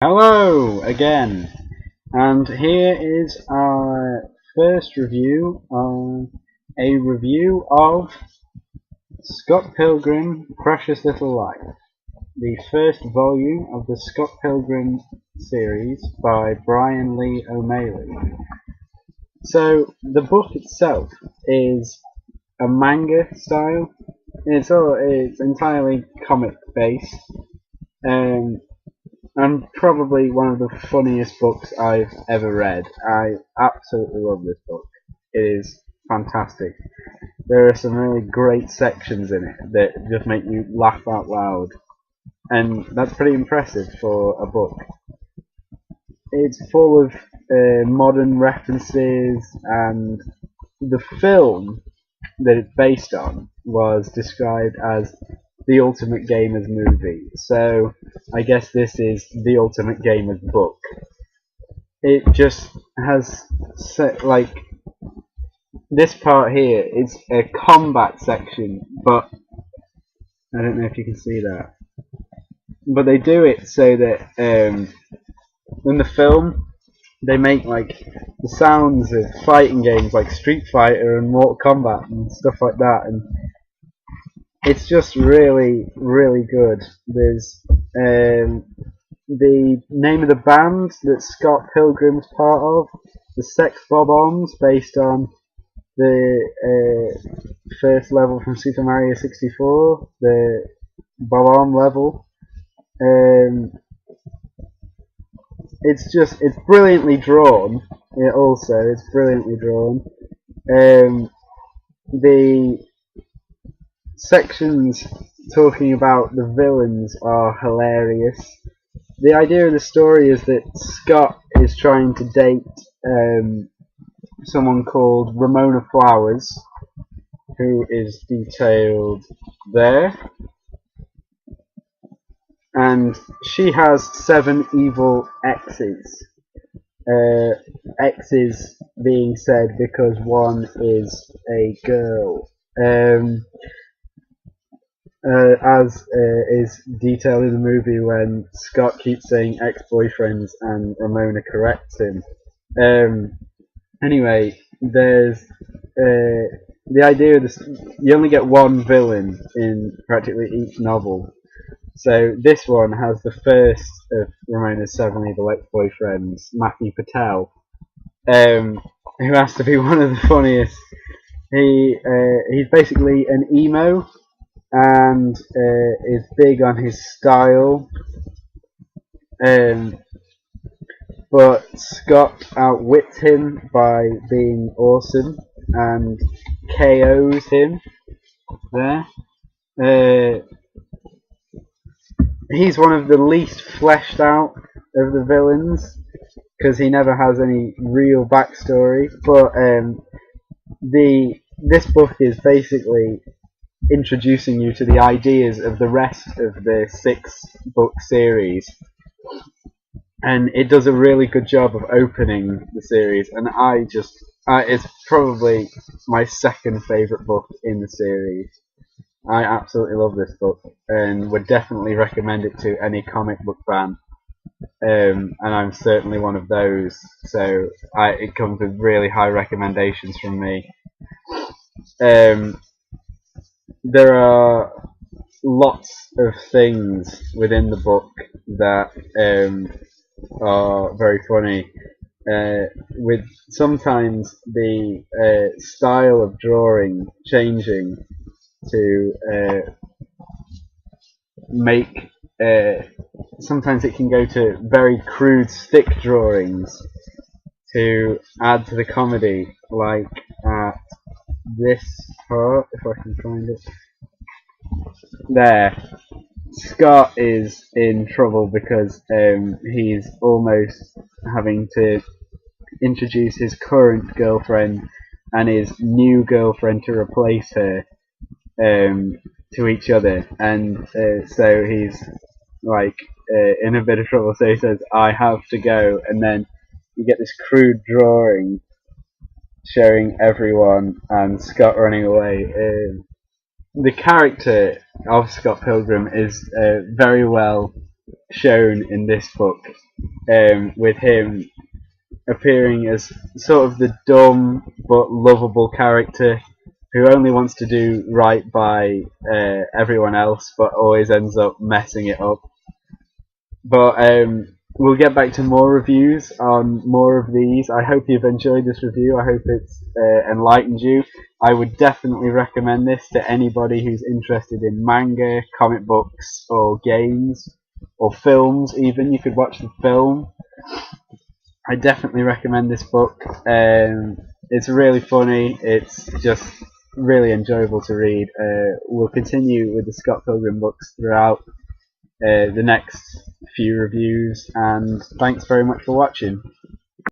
Hello again, and here is our first review a review of Scott Pilgrim Precious Little Life, the first volume of the Scott Pilgrim series by Brian Lee O'Malley. So the book itself is a manga style. It's entirely comic based. And probably one of the funniest books I've ever read. I absolutely love this book. It is fantastic. There are some really great sections in it that just make you laugh out loud, and that's pretty impressive for a book. It's full of modern references, and the film that it's based on was described as the ultimate gamers movie. So I guess this is the ultimate gamers book. It just has like this part here is a combat section, but I don't know if you can see that. But they do it so that in the film they make like the sounds of fighting games like Street Fighter and Mortal Kombat and stuff like that, and it's just really, really good. There's the name of the band that Scott Pilgrim's part of, the Sex Bob-ombs, based on the first level from Super Mario 64, the Bob-omb level. It's brilliantly drawn. It's brilliantly drawn. The sections talking about the villains are hilarious. The idea of the story is that Scott is trying to date someone called Ramona Flowers, who is detailed there, and she has 7 evil exes. Exes being said because one is a girl. As is detailed in the movie when Scott keeps saying ex-boyfriends and Ramona corrects him. Anyway, there's the idea of this: you only get one villain in practically each novel. So this one has the first of Ramona's 7 evil ex-boyfriends, Matthew Patel, who has to be one of the funniest. He's basically an emo and is big on his style. But Scott outwits him by being awesome and KOs him there. He's one of the least fleshed out of the villains because he never has any real backstory. But this book is basically introducing you to the ideas of the rest of the 6-book series, and it does a really good job of opening the series. And it's probably my second favourite book in the series. I absolutely love this book and would definitely recommend it to any comic book fan, and I'm certainly one of those, so it comes with really high recommendations from me. There are lots of things within the book that are very funny, with sometimes the style of drawing changing to make sometimes it can go to very crude stick drawings to add to the comedy, like at this part, if I can find it. There, Scott is in trouble because he's almost having to introduce his current girlfriend and his new girlfriend to replace her to each other, and so he's like in a bit of trouble. So he says, "I have to go," and then you get this crude drawing showing everyone and Scott running away. The character of Scott Pilgrim is very well shown in this book. with him appearing as sort of the dumb but lovable character who only wants to do right by everyone else, but always ends up messing it up. But we'll get back to more reviews on more of these. I hope you've enjoyed this review. I hope it's enlightened you. I would definitely recommend this to anybody who's interested in manga, comic books, or games, or films even. You could watch the film. I definitely recommend this book. It's really funny. It's just really enjoyable to read. We'll continue with the Scott Pilgrim books throughout the next few reviews, and thanks very much for watching.